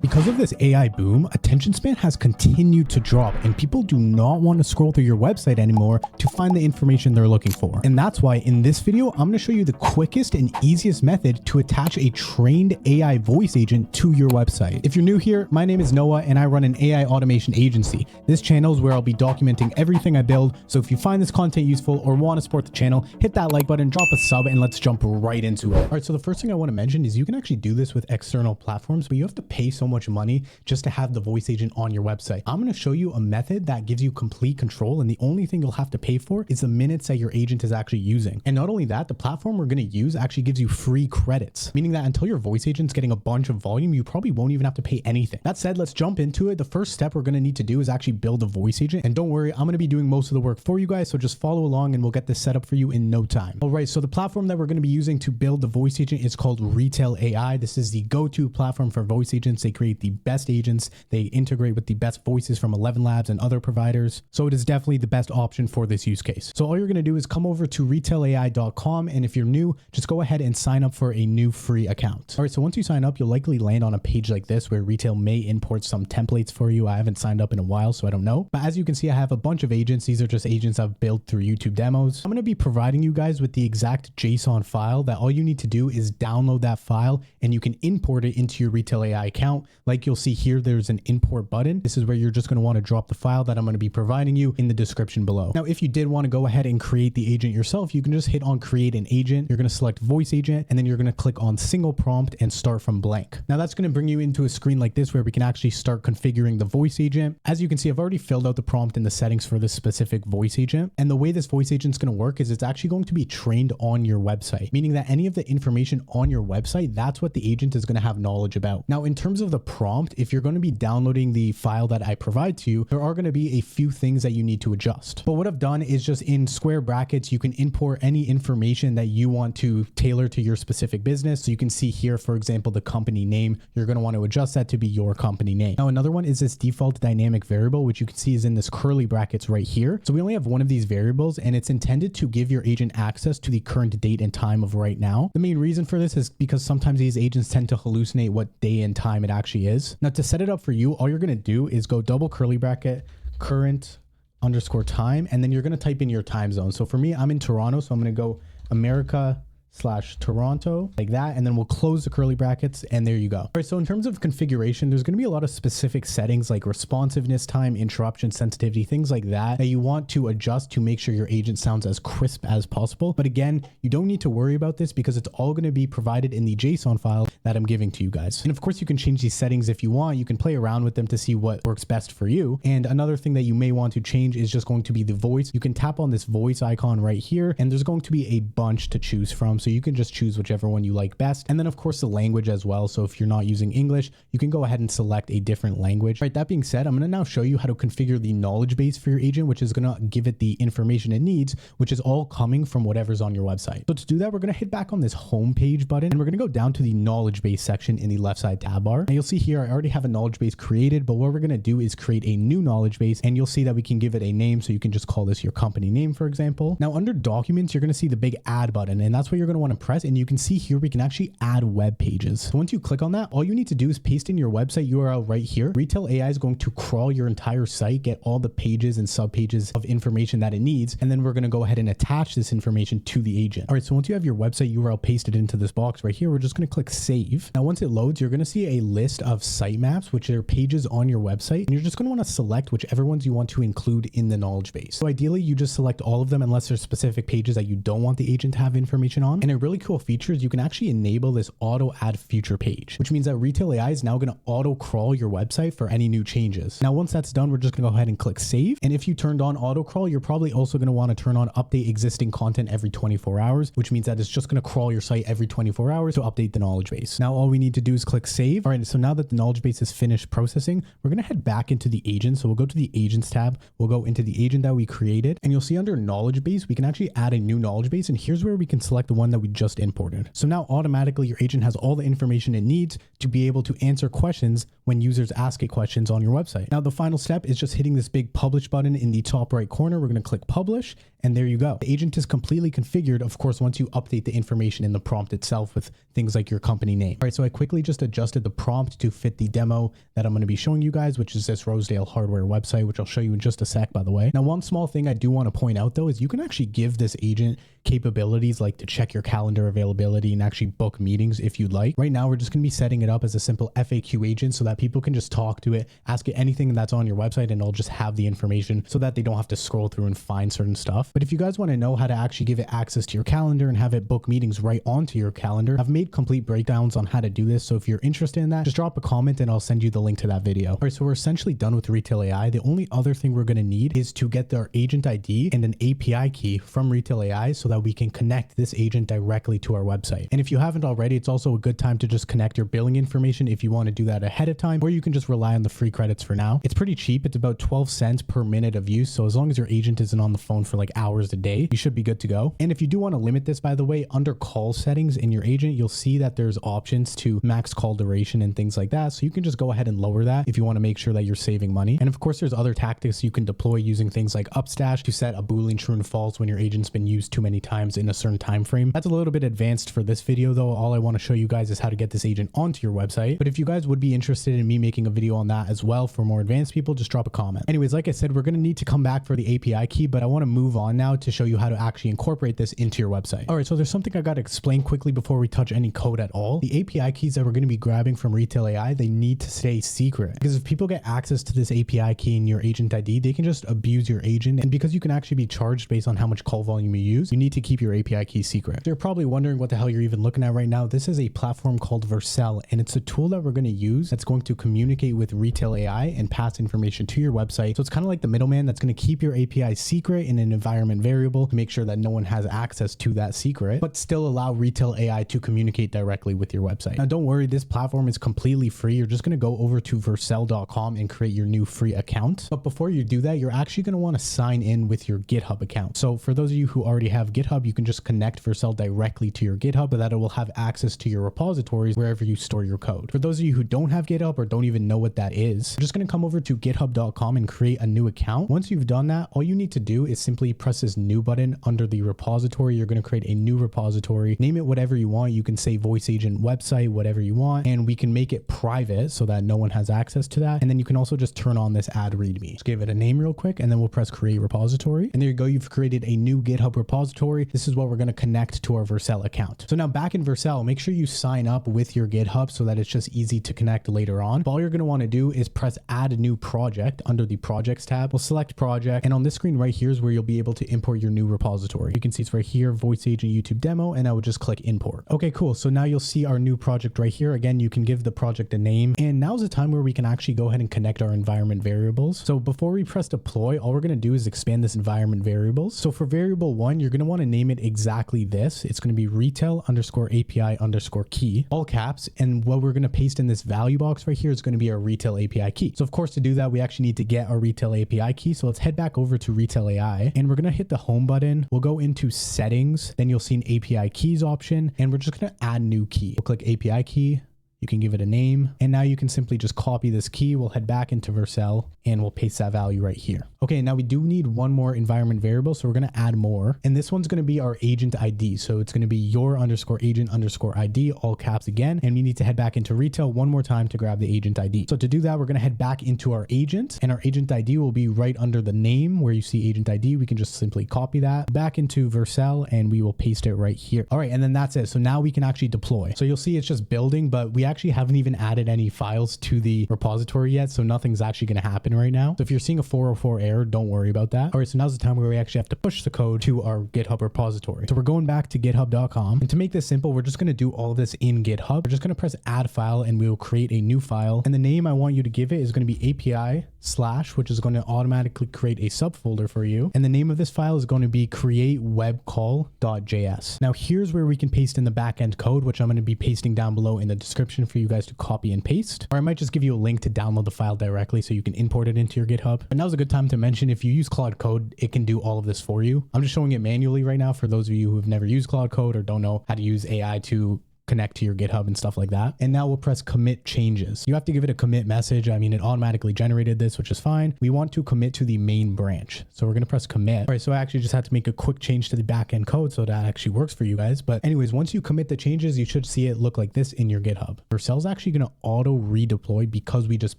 Because of this AI boom, attention span has continued to drop and people do not want to scroll through your website anymore to find the information they're looking for. And that's why in this video, I'm going to show you the quickest and easiest method to attach a trained AI voice agent to your website. If you're new here, my name is Noah and I run an AI automation agency. This channel is where I'll be documenting everything I build. So if you find this content useful or want to support the channel, hit that like button, drop a sub, and let's jump right into it. All right, so the first thing I want to mention is you can actually do this with external platforms, but you have to pay so much money just to have the voice agent on your website. I'm going to show you a method that gives you complete control, and the only thing you'll have to pay for is the minutes that your agent is actually using. And not only that, the platform we're going to use actually gives you free credits, meaning that until your voice agent's getting a bunch of volume, you probably won't even have to pay anything. That said, let's jump into it. The first step we're going to need to do is actually build a voice agent. And don't worry, I'm going to be doing most of the work for you guys, so just follow along and we'll get this set up for you in no time. All right, so the platform that we're going to be using to build the voice agent is called Retell AI. This is the go-to platform for voice agents. They create the best agents. They integrate with the best voices from 11 Labs and other providers. So it is definitely the best option for this use case. So all you're going to do is come over to retellai.com. And if you're new, just go ahead and sign up for a new free account. All right, so once you sign up, you'll likely land on a page like this where Retell may import some templates for you. I haven't signed up in a while, so I don't know. But as you can see, I have a bunch of agents. These are just agents I've built through YouTube demos. I'm going to be providing you guys with the exact JSON file that all you need to do is download that file and you can import it into your Retell AI account. Like you'll see here, there's an import button. This is where you're just going to want to drop the file that I'm going to be providing you in the description below. Now, if you did want to go ahead and create the agent yourself, you can just hit on create an agent. You're going to select voice agent, and then you're going to click on single prompt and start from blank. Now that's going to bring you into a screen like this where we can actually start configuring the voice agent. As you can see, I've already filled out the prompt and the settings for this specific voice agent. And the way this voice agent is going to work is it's actually going to be trained on your website, meaning that any of the information on your website, that's what the agent is going to have knowledge about. Now, in terms of the prompt, if you're going to be downloading the file that I provide to you, there are going to be a few things that you need to adjust. But what I've done is just in square brackets, you can import any information that you want to tailor to your specific business. So you can see here, for example, the company name, you're going to want to adjust that to be your company name. Now, another one is this default dynamic variable, which you can see is in this curly brackets right here. So we only have one of these variables and it's intended to give your agent access to the current date and time of right now. The main reason for this is because sometimes these agents tend to hallucinate what day and time it actually is. Now, to set it up for you, all you're going to do is go double curly bracket current underscore time, and then you're going to type in your time zone. So for me, I'm in Toronto, so I'm going to go America/Toronto like that, and then we'll close the curly brackets, and there you go. All right, so in terms of configuration, there's going to be a lot of specific settings like responsiveness time, interruption sensitivity, things like that you want to adjust to make sure your agent sounds as crisp as possible. But again, you don't need to worry about this because it's all going to be provided in the JSON file that I'm giving to you guys. And of course, you can change these settings if you want. You can play around with them to see what works best for you. And another thing that you may want to change is just going to be the voice. You can tap on this voice icon right here, and there's going to be a bunch to choose from. So you can just choose whichever one you like best. And then of course the language as well. So if you're not using English, you can go ahead and select a different language. All right, that being said, I'm going to now show you how to configure the knowledge base for your agent, which is going to give it the information it needs, which is all coming from whatever's on your website. So to do that, we're going to hit back on this home page button and we're going to go down to the knowledge base section in the left side tab bar. And you'll see here, I already have a knowledge base created, but what we're going to do is create a new knowledge base, and you'll see that we can give it a name. So you can just call this your company name, for example. Now under documents, you're going to see the big add button, and that's what you're going to want to press. And you can see here we can actually add web pages. So once you click on that, all you need to do is paste in your website URL right here. Retell AI is going to crawl your entire site, get all the pages and sub pages of information that it needs, and then we're going to go ahead and attach this information to the agent. All right, so once you have your website URL pasted into this box right here, we're just going to click save. Now once it loads, you're going to see a list of sitemaps, which are pages on your website, and you're just going to want to select whichever ones you want to include in the knowledge base. So ideally, you just select all of them unless there's specific pages that you don't want the agent to have information on. And a really cool feature is you can actually enable this auto add future page, which means that Retell AI is now going to auto crawl your website for any new changes. Now, once that's done, we're just going to go ahead and click save. And if you turned on auto crawl, you're probably also going to want to turn on update existing content every 24 hours, which means that it's just going to crawl your site every 24 hours to update the knowledge base. Now, all we need to do is click save. All right, so now that the knowledge base is finished processing, we're going to head back into the agent. So we'll go to the agents tab. We'll go into the agent that we created, and you'll see under knowledge base, we can actually add a new knowledge base. And here's where we can select the one one that we just imported. So now automatically your agent has all the information it needs to be able to answer questions when users ask it questions on your website. Now the final step is just hitting this big publish button in the top right corner. We're going to click publish, and there you go. The agent is completely configured, of course, once you update the information in the prompt itself with things like your company name. All right, so I quickly just adjusted the prompt to fit the demo that I'm going to be showing you guys, which is this Rosedale hardware website, which I'll show you in just a sec, by the way. Now, one small thing I do want to point out though is you can actually give this agent capabilities like to check your calendar availability and actually book meetings if you'd like. Right now, we're just going to be setting it up as a simple FAQ agent so that people can just talk to it, ask it anything that's on your website, and it'll just have the information so that they don't have to scroll through and find certain stuff. But if you guys want to know how to actually give it access to your calendar and have it book meetings right onto your calendar, I've made complete breakdowns on how to do this. So if you're interested in that, just drop a comment and I'll send you the link to that video. All right, so we're essentially done with Retell AI. The only other thing we're going to need is to get our agent ID and an API key from Retell AI so that we can connect this agent directly to our website. And if you haven't already, it's also a good time to just connect your billing information if you want to do that ahead of time, or you can just rely on the free credits for now. It's pretty cheap. It's about 12 cents per minute of use. So as long as your agent isn't on the phone for like hours a day, you should be good to go. And if you do want to limit this, by the way, under call settings in your agent, you'll see that there's options to max call duration and things like that. So you can just go ahead and lower that if you want to make sure that you're saving money. And of course, there's other tactics you can deploy using things like upstash to set a Boolean true and false when your agent's been used too many times in a certain time frame. That's a little bit advanced for this video though. All I want to show you guys is how to get this agent onto your website. But if you guys would be interested in me making a video on that as well for more advanced people, just drop a comment. Anyways, like I said, we're going to need to come back for the API key, but I want to move on now to show you how to actually incorporate this into your website. All right, so there's something I got to explain quickly before we touch any code at all. The API keys that we're going to be grabbing from Retell AI, they need to stay secret, because if people get access to this API key in your agent ID, they can just abuse your agent. And because you can actually be charged based on how much call volume you use, you need to keep your API key secret. So you're probably wondering what the hell you're even looking at right now. This is a platform called Vercel, and it's a tool that we're going to use that's going to communicate with Retell AI and pass information to your website. So it's kind of like the middleman that's going to keep your API secret in an environment variable to make sure that no one has access to that secret, but still allow Retell AI to communicate directly with your website. Now, don't worry, this platform is completely free. You're just going to go over to vercel.com and create your new free account. But before you do that, you're actually going to want to sign in with your GitHub account. So for those of you who already have GitHub, you can just connect Vercel directly to your GitHub so that it will have access to your repositories wherever you store your code. For those of you who don't have GitHub or don't even know what that is, you're just going to come over to github.com and create a new account. Once you've done that, all you need to do is simply press this new button under the repository. You're going to create a new repository, name it whatever you want. You can say voice agent website, whatever you want, and we can make it private so that no one has access to that. And then you can also just turn on this add readme. Just give it a name real quick, and then we'll press create repository. And there you go. You've created a new GitHub repository. This is what we're going to connect to our Vercel account. So now back in Vercel, make sure you sign up with your GitHub so that it's just easy to connect later on. But all you're going to want to do is press add a new project under the projects tab. We'll select project, and on this screen right here is where you'll be able to import your new repository. You can see it's right here, voice agent YouTube demo, and I would just click import. Okay, cool. So now you'll see our new project right here. Again, you can give the project a name, and now's the time where we can actually go ahead and connect our environment variables. So before we press deploy, all we're going to do is expand this environment variables. So for variable 1, you're going to want to name it exactly this. It's going to be Retell _API _key, all caps. And what we're going to paste in this value box right here is going to be our Retell API key. So of course, to do that, we actually need to get our Retell API key. So let's head back over to Retell AI, and we're going to hit the home button. We'll go into settings. Then you'll see an API keys option, and we're just going to add new key. We'll click API key. You can give it a name, and now you can simply just copy this key. We'll head back into Vercel and we'll paste that value right here. Okay, now we do need one more environment variable, so we're going to add more, and this one's going to be our agent ID. So it's going to be your _agent _ID, all caps again, and we need to head back into Retell one more time to grab the agent ID. So to do that, we're going to head back into our agent, and our agent ID will be right under the name where you see agent ID. We can just simply copy that back into Vercel, and we will paste it right here. All right, and then that's it. So now we can actually deploy. So you'll see it's just building, but we actually haven't even added any files to the repository yet, so nothing's actually going to happen right now. So if you're seeing a 404 error, don't worry about that. All right, so now's the time where we actually have to push the code to our GitHub repository. So we're going back to github.com, and to make this simple, we're just going to do all of this in GitHub. We're just going to press add file, and we will create a new file, and the name I want you to give it is going to be API / which is going to automatically create a subfolder for you, and the name of this file is going to be createwebcall.js. Now here's where we can paste in the backend code, which I'm going to be pasting down below in the description option for you guys to copy and paste, or I might just give you a link to download the file directly so you can import it into your GitHub. And now's a good time to mention, if you use Claude Code, it can do all of this for you. I'm just showing it manually right now for those of you who have never used Claude Code or don't know how to use AI to connect to your GitHub and stuff like that. And now we'll press commit changes. You have to give it a commit message. I mean, it automatically generated this, which is fine. We want to commit to the main branch. So we're going to press commit. All right. So I actually just had to make a quick change to the backend code so that actually works for you guys. But anyways, once you commit the changes, you should see it look like this in your GitHub. Vercel's actually going to auto redeploy because we just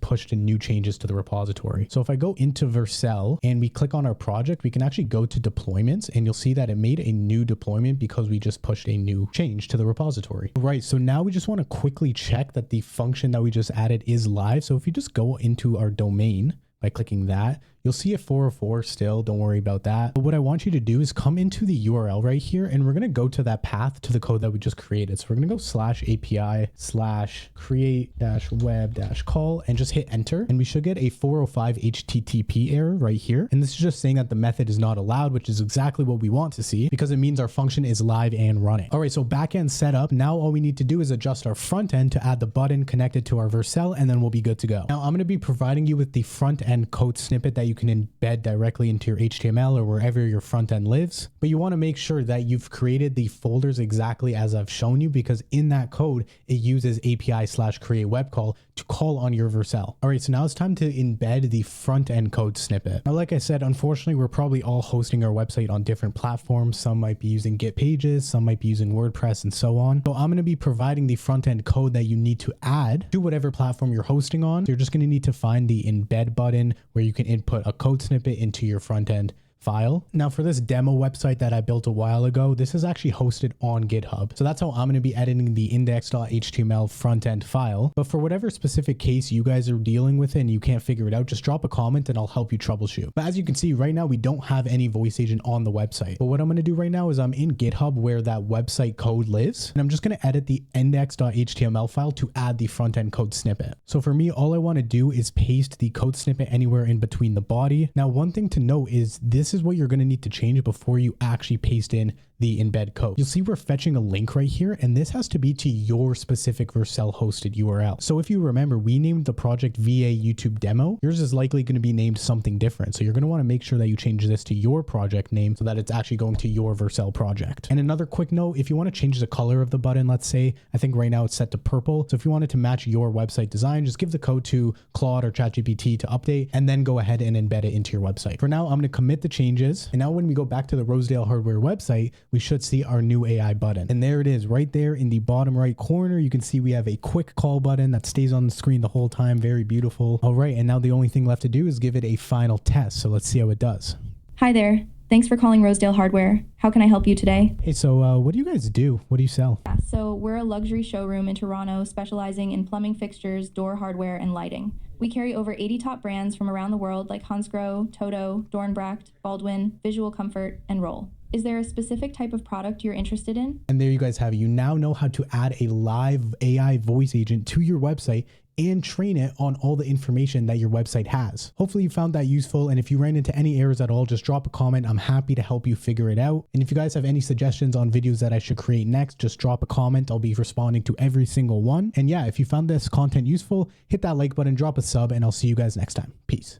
pushed in new changes to the repository. So if I go into Vercel and we click on our project, we can actually go to deployments and you'll see that it made a new deployment because we just pushed a new change to the repository. Right, so now we just want to quickly check that the function that we just added is live. So if you just go into our domain by clicking that, you'll see a 404 still. Don't worry about that. But what I want you to do is come into the URL right here, and we're going to go to that path to the code that we just created. So we're going to go /API/create-web-call and just hit enter. And we should get a 405 HTTP error right here. And this is just saying that the method is not allowed, which is exactly what we want to see because it means our function is live and running. All right, so backend set up. Now all we need to do is adjust our front end to add the button connected to our Vercel, and then we'll be good to go. Now I'm going to be providing you with the front end code snippet that you can embed directly into your HTML or wherever your front end lives. But you want to make sure that you've created the folders exactly as I've shown you, because in that code, it uses API/create-web-call to call on your Vercel. All right, so now it's time to embed the front end code snippet. Now, like I said, unfortunately, we're probably all hosting our website on different platforms. Some might be using Git Pages, some might be using WordPress and so on. So I'm going to be providing the front end code that you need to add to whatever platform you're hosting on. So you're just going to need to find the embed button where you can input a code snippet into your front end file. Now for this demo website that I built a while ago, this is actually hosted on GitHub. So that's how I'm going to be editing the index.html front end file. But for whatever specific case you guys are dealing with and you can't figure it out, just drop a comment and I'll help you troubleshoot. But as you can see right now, we don't have any voice agent on the website. But what I'm going to do right now is I'm in GitHub where that website code lives, and I'm just going to edit the index.html file to add the front end code snippet. So for me, all I want to do is paste the code snippet anywhere in between the body. Now, one thing to note is this is what you're going to need to change before you actually paste in the embed code. You'll see we're fetching a link right here, and this has to be to your specific Vercel hosted URL. So if you remember, we named the project VA YouTube demo. Yours is likely going to be named something different. So you're going to want to make sure that you change this to your project name so that it's actually going to your Vercel project. And another quick note, if you want to change the color of the button, let's say, I think right now it's set to purple. So if you wanted to match your website design, just give the code to Claude or ChatGPT to update, and then go ahead and embed it into your website. For now, I'm going to commit the changes. And now when we go back to the Rosedale Hardware website, we should see our new AI button. And there it is right there in the bottom right corner. You can see we have a quick call button that stays on the screen the whole time. Very beautiful. All right. And now the only thing left to do is give it a final test. So let's see how it does. Hi there. Thanks for calling Rosedale Hardware. How can I help you today? Hey, so what do you guys do? What do you sell? Yeah, so we're a luxury showroom in Toronto specializing in plumbing fixtures, door hardware, and lighting. We carry over 80 top brands from around the world like Hansgrohe, Toto, Dornbracht, Baldwin, Visual Comfort, and Roll. Is there a specific type of product you're interested in? And there you guys have it. You now know how to add a live AI voice agent to your website and train it on all the information that your website has. Hopefully you found that useful. And if you ran into any errors at all, just drop a comment. I'm happy to help you figure it out. And if you guys have any suggestions on videos that I should create next, just drop a comment. I'll be responding to every single one. And yeah, if you found this content useful, hit that like button, drop a sub, and I'll see you guys next time. Peace.